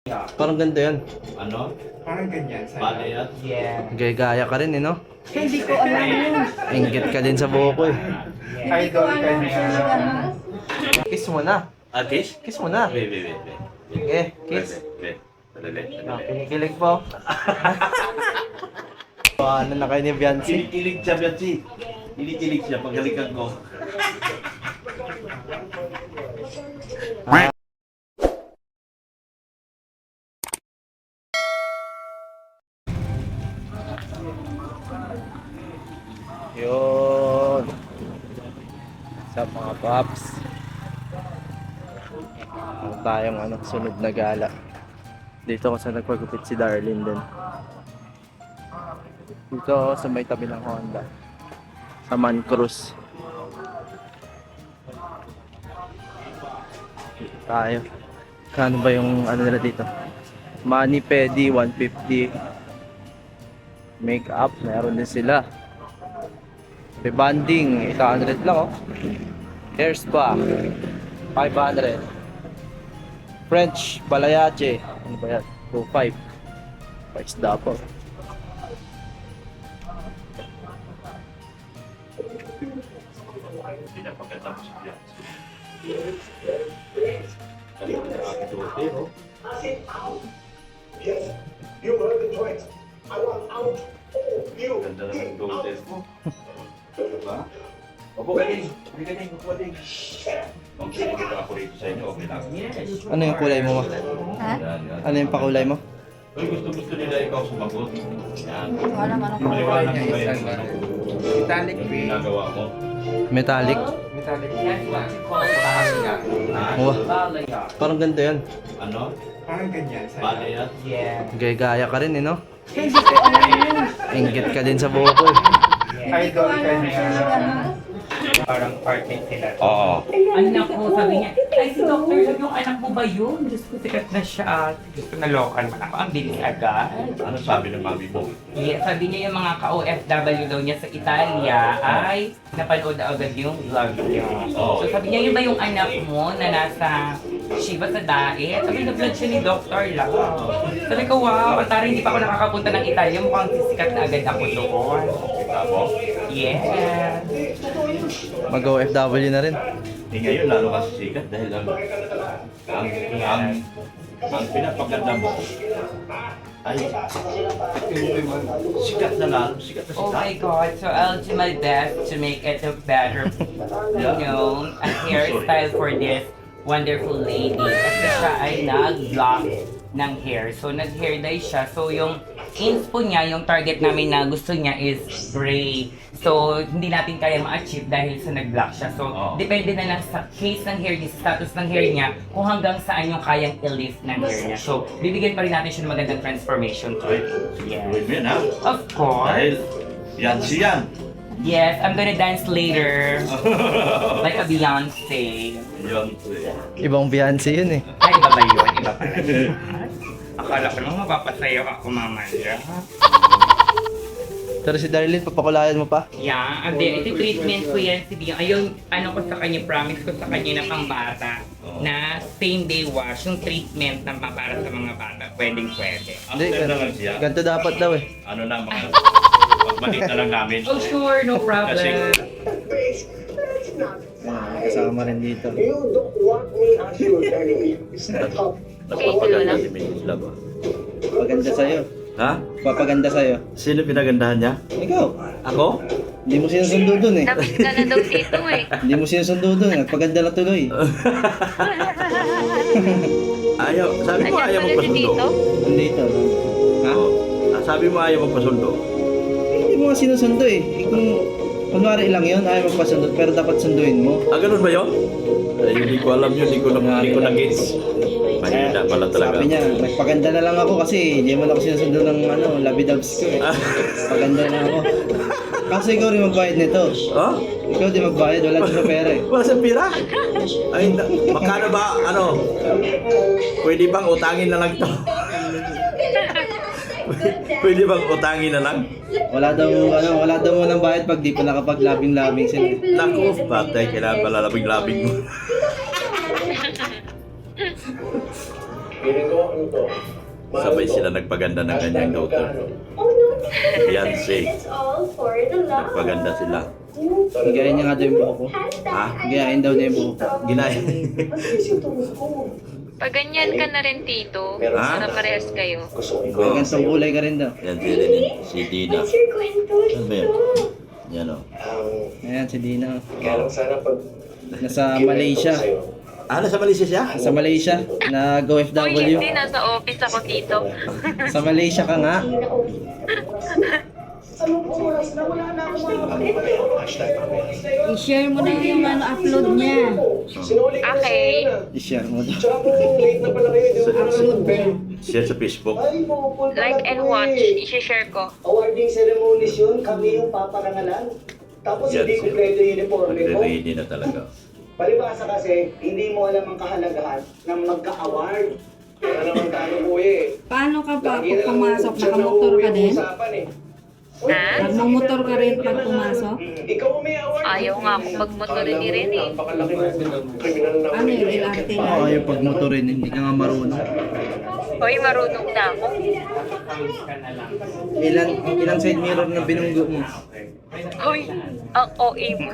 Parang ganda yan. Ano? Parang ganyan. Bale yan? Yeah. Gaya ka rin eh, no? Hindi ko alam yun. Inggit ka din sa buhok ko eh. Hindi ko alam siya. Kiss mo na. Kiss? Kiss mo na. Wait. Eh, kiss. Wait. Ah, kinikilig po. Ano na kayo ni Biancy? Kinikilig siya, Biancy. Kinikilig siya paghalikan ko. Yun. Sa mga paps. Ano tayong sunod na gala. Dito ko sa nagpagupit si Darlene din. Dito ako sa may tabi ng Honda. Sa Man Cruz. Dito tayo. Kano ba yung nila dito? Mani Pedi 150. Makeup, meron din sila. Rebanding, 800 lang oh. Hair spa, 500. French Balayage, ano ba yan? 2.5. Paisda po. Hindi na pagkatapos si Biancy. Kanina na aking tuwate, no? Yes, you heard the threat. I want out all of you. Ganda na ng tuwate mo. Diba? Opo, galing. Galing. Kung sinagot ako rito sa inyo, okay lang. Ano yung kulay mo ma? Ha? Yan. Ano yung pakulay mo? Uy, gusto nila ikaw sumagot. Yan. Wala man ako. Maliwanag mo ba yung Metallic green. ginagawa mo? Metallic? Metallic green. Taas niya. Wah, parang ganda yan. Ano? Parang ganyan. Bale yan? Yeah. Gaya ka rin eh, no? Hindi ko alam yun. Inggit ka din sa buhok ko eh. Idol ka Siya niya. nag-ano. Parang partner sila. Oo. Anak ko, sabi niya, ay si Dr. Love, yung anak mo ba yun? Diyos ko, sikat na siya. Gusto na local man ako. Ang bilis agad. Ano sabi ng mami mo? Yeah, sabi niya yung mga ka-OFW daw niya sa Italia ay napanood agad yung vlog niya. Oo. So sabi niya, yun ba yung anak mo na nasa Shiva sa Daet? Sabi na vlog siya ni Dr. Love. Sabi ko, wow, ang tari, hindi pa ako nakakapunta ng Italia. Mukhang sisikat na agad ako doon. Kita mo? Yeah. Mag-OFW na rin. Ngayon lalo kasi sikat dahil ang pinapaganda mo ay sikat na lalo, sikat na Oh sikat. my God, so I'll do my best to make it a better, a hairstyle for this wonderful lady. Kasi siya ay nag-block ng hair. So, nag-hair dye siya. So, yung inspo niya, yung target namin na gusto niya is gray. So, hindi natin kaya ma-achieve dahil sa nag-block siya. So, depende na lang sa case ng hair niya, sa status ng hair niya, kung hanggang saan yung kayang i-lift ng hair niya. So, bibigyan pa rin natin siya ng magandang transformation to it. Yeah. Gawin mo yan ha? Of course. Dahil yan siyan. Yes, I'm gonna dance later. Like a Beyonce. Yun. Ibang Biancy yun eh. Ay, iba ba yun? Iba pala. Akala ko lang mapapasayaw ako mamaya. Pero si Darlene, papakulayan mo pa? Yeah, and then ito treatment ko yan si Beyonce. Ayun, ano ko sa kanya, promise ko sa kanya na pangbata na same day wash, yung treatment na para sa mga bata. Pwede. Hindi, After na lang siya. ganito dapat daw eh. Ano na mga pagbalik na lang namin. Oh sure, no problem. Face, that's not Ayan, kasama rin dito. You don't want me as you're telling me. Stop. Nagpapaganda si Mrs. Love. Papaganda sa'yo. Ha? Papaganda sa'yo. Sino pinagandahan niya? Ikaw, Ako? hindi mo sinusundo dun eh. Dapat ka na daw dito eh. Hindi mo sinusundo dun eh. Nagpaganda na tuloy. Ayaw. Sabi mo ayaw Nandiyan pala si magpasundo. Tito. Nandito. Ha? Sabi mo ayaw magpasundo. Hindi mo nga sinusundo eh. Kung kunwari lang yun, ayaw magpasundo. Pero dapat sunduin mo. Ah, ganun ba yun? Ay, hindi ko alam yun. Hindi ko na-gets. Mahina pala talaga. Sabi niya, nagpaganda na lang ako kasi hindi mo na ako sinusundo ng labidabs ko eh. Paganda na ako. Kaso ikaw rin magbayad nito. Oh? Ikaw din magbayad, wala din sa pera eh. Wala sa pira? Ay, magkano ba, pwede bang utangin na lang ito? Pwede bang utangin na lang? Wala daw mo ng bayad pag di pa nakapaglabing-labing sila. Naku, patay, kailangan pala labing-labing mo. Feeling ko, ano to? Sabay sila nagpaganda ng kanyang daughter. Oh no, Fiancé. it's all for the love. Nagpaganda sila. Gayahin niya nga daw yung buhok ko. Ha? Gayahin daw niya yung buhok ko. Ginaya. Pag ganyan ka na rin, Tito, Ah? para parehas kayo. May gantong kulay ka rin daw. Yan si Renin. Si Dina. What's your kwento Ano ba yan? dito? Yan o. Ayan, si Dina. Kaya lang sana pag... Nasa Malaysia. Ah, nasa Malaysia siya? Sa Malaysia, Uy, nag-OFW. hindi. Nasa office ako, Tito. Sa Malaysia ka nga. I-share mo na yung upload niya. Sinuli ka na sa Okay. akin, I-share mo daw. Tsaka kung late na pala kayo, di mo na Upload niya. Share sa Facebook. Ay, pupunta Like na and po watch. eh. I-share ko. Awarding ceremonies yun, kami yung paparangalan. Tapos Yan, hindi sir. kumpleto yung uniforme ko. Magre-ready na talaga. Palibasa kasi, hindi mo alam ang kahalagahan ng magka-award. Kaya naman tayo kuya eh. Paano ka pa Lagi pag na lang pumasok? dyan na Nakamotor ka uuwi ang din? usapan eh. Ha? Nagmamotor ka rin pag pumasok? Ikaw ang may award. Ayaw nga akong magmotorin ni Ren eh. Napakalaki mo. Kriminal na Ano yung LRT na? Oo, yung pagmotorin, hindi ka nga marunong. Hoy, marunong na ako. Ilang side mirror na binunggo mo? Hoy, ang OA mo.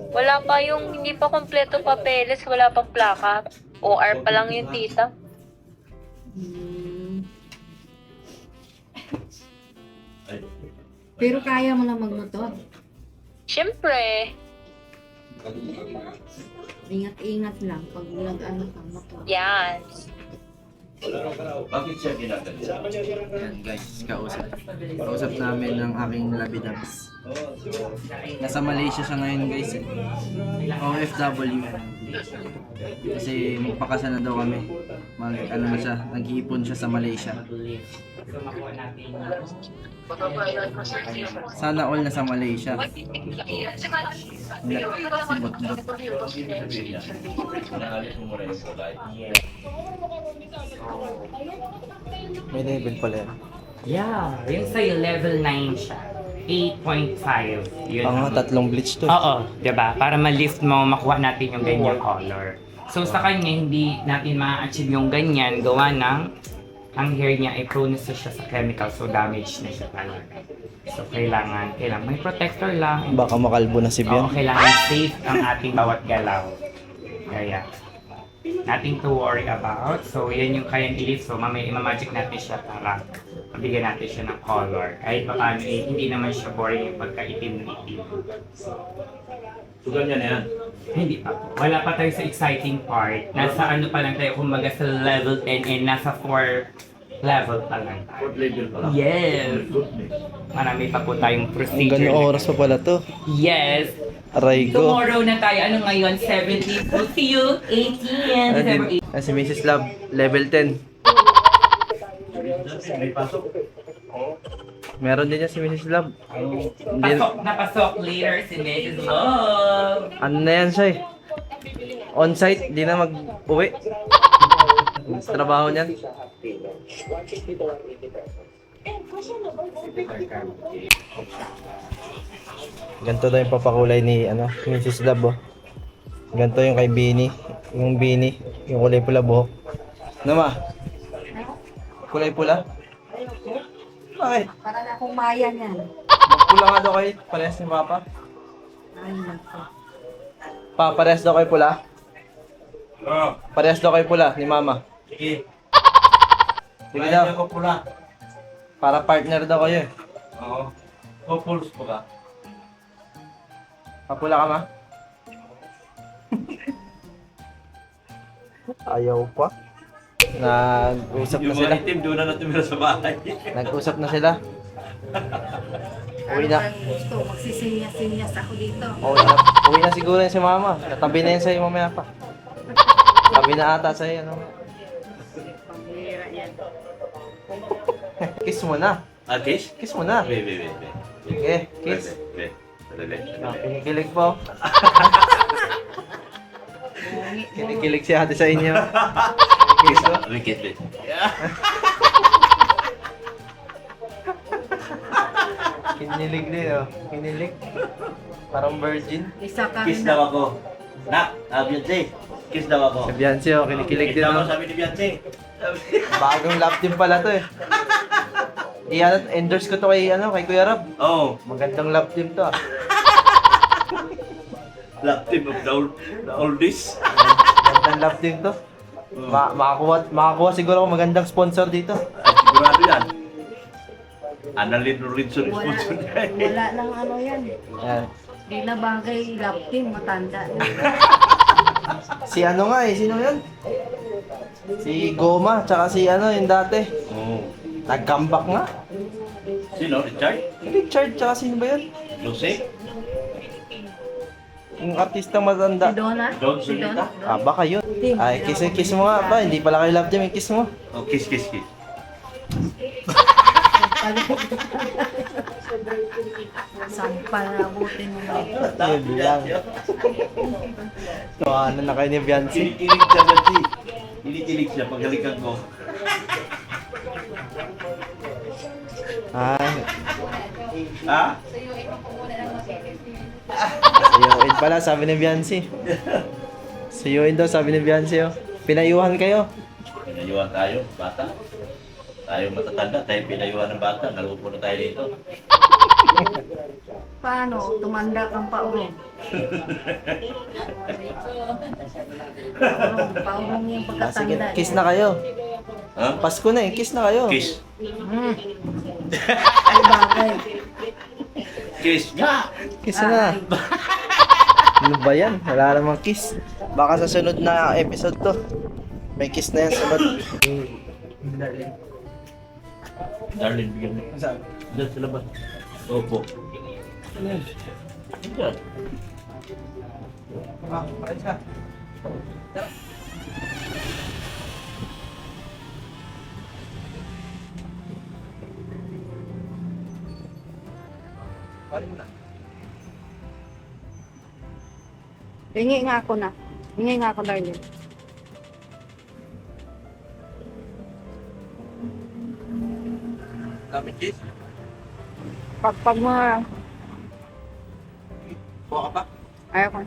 Wala pa yung, hindi pa kompleto papeles, wala pang plaka. OR pa lang yung tita. Hmm. Pero kaya mo na magmotor. Siyempre, Ingat-ingat lang pag nag-ano ka motor. yan. Bakit siya ginagalit? Yan guys, kausap. Kausap namin ng aking labidabs. Nasa Malaysia siya ngayon guys. OFW. Kasi magpakasal na daw kami. Ano na siya, nag-iipon siya sa Malaysia. Sana all na sa Malaysia. Naalit mo muna yung kulay. May level pala yan. Yeah, yung sa'yo level 9 siya. 8.5. Yun. Nga, tatlong bleach to. Oo, diba? Para ma-lift mo, makuha natin yung ganyang color. So sa kanya, hindi natin ma-achieve yung ganyan, gawa ng ang hair niya ay prone na siya sa chemical, so damage na siya talaga. So kailangan may protector lang. Baka makalbo na si Oo, Bian. kailangan safe ang ating bawat galaw. Kaya, nothing to worry about. So yan yung kayang i-lift. So mamaya imamagic natin siya para mabigyan natin siya ng color. Kahit paano, hindi naman siya boring yung pagka-itim na itim. So ganyan na yan. Hindi pa po. Wala pa tayo sa exciting part. Nasa ano pa lang tayo, kumbaga sa level 10 and nasa 4 level pa lang tayo. Fourth level pa lang. Yes! Marami pa po tayong procedure. Hanggang oras pa pala to. Yes! Aray ko. Tomorrow na tayo. Ano ngayon? 17. We'll see you 18. December 18. Si Mrs. Love, level 10. May pasok. Meron din yan si Mrs. Love. Hindi, Pasok na pasok later si Mrs. Love. ano na yan siya eh. On-site, di na mag-uwi. Sa trabaho niyan. Ganito daw yung papakulay ni Mrs. Love oh. Ganito yung kay Bini. Yung Bini, yung kulay pula buhok. Nama? Kulay pula? Bakit? Para na akong maya niyan. Magpula nga daw kayo, parehas ni Papa. Ay, nako. Pa, parehas daw kayo pula? Oo. Parehas daw kayo pula ni Mama. Sige. Sige daw, ko pula. para partner daw kayo eh. Oo. Couples po ka. Papula ka ma? Ayaw pa. Nag-usap na Yung sila. mga itim, doon na natumira sa bahay. Nag-usap na sila. Uwi na. Ano gusto? Magsisinyas-sinyas ako dito. Uwi na siguro yun si Mama. Natabi na yun sa'yo mamaya pa. Tabi na ata sa'yo. Ano? Pambira yan. Kiss mo na. Ah, kiss? Kiss mo na. Wait, wait, wait. Sige, kiss. Wait. Ah, kinikilig po. Kinikilig si ate sa inyo. Kiss po. Kiss, wait. Kinilig din oh. Kinilig. Parang virgin. Isa ka Kiss na. daw ako. Nak, Beyonce. Kiss daw ako. Si Beyonce, oh, kinikilig din. Tama Oh. sabi ni Beyonce. Bagong love team pala to eh. Endorse ko to kay, kay Kuya Rob. Oh, Magandang love team to ah. love team of the oldies. Magandang love team to. Makakuha siguro ako magandang sponsor dito. Sigurado yan. Annalyn Robinson Wala, sponsor niya. wala lang ano yan. Ayan. Di na bagay love team, matanda na. Si ano nga eh, sino yun? Si Goma, tsaka si yung dati. Oh. Nag-comeback nga. Sino? Richard? Richard, tsaka sino ba yun? Lucy? Yung artistang matanda. Si Donna? Don Si Solita? Donna? Ah, baka yun. Ay, kiss mo nga ba? Hindi pala kayo love team, kiss mo. Oh, kiss. Sampal na abutin mo na. Yun lang. Tawanan na kayo ni Beyonce. Kinikilig siya, Beyonce. Kinikilig siya pag halikan ko. Ay, Ha? sayuin pala, sabi ni Beyonce. Sayuin daw, sabi ni Beyonce. Oh. Pinayuhan kayo. Pinayuhan tayo, bata. Tayo matatanda, tayo pinayuhan ng bata. Nalupo na tayo dito. Paano? Tumanda kang paurong. Paurong yung Ah, sige, pagkatanda. kiss na kayo. Ha? Pasko na eh, kiss na kayo. Kiss. Ay bagay. Kiss nga! Kiss na. Ano ba yan? Wala namang kiss. Baka sa sunod na episode to. May kiss na yan sunod. Darling, bigyan mo. Diyan sa labas. Opo. Diyan. Hingi nga ako na. Hingi nga ako, darling. Dami kiss? Pag mo, Kuha ka pa? ayaw ko.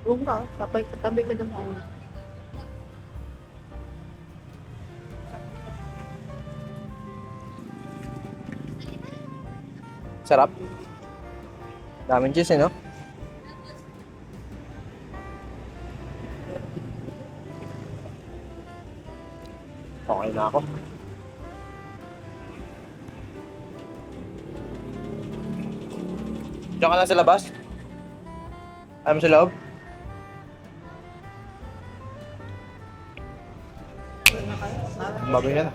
Huwag ka, tabi ka dun. Sarap. Daming cheese eh, no? Okay na ako. Diyan ka lang sa labas? Ayaw mo sa loob? Bagay yan.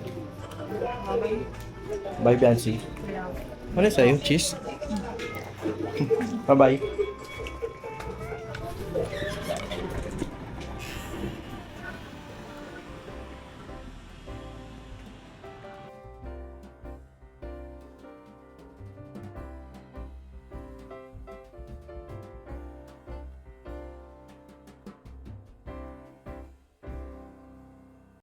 Bye, Biancy. Ano sa'yo? Cheese? Bye-bye.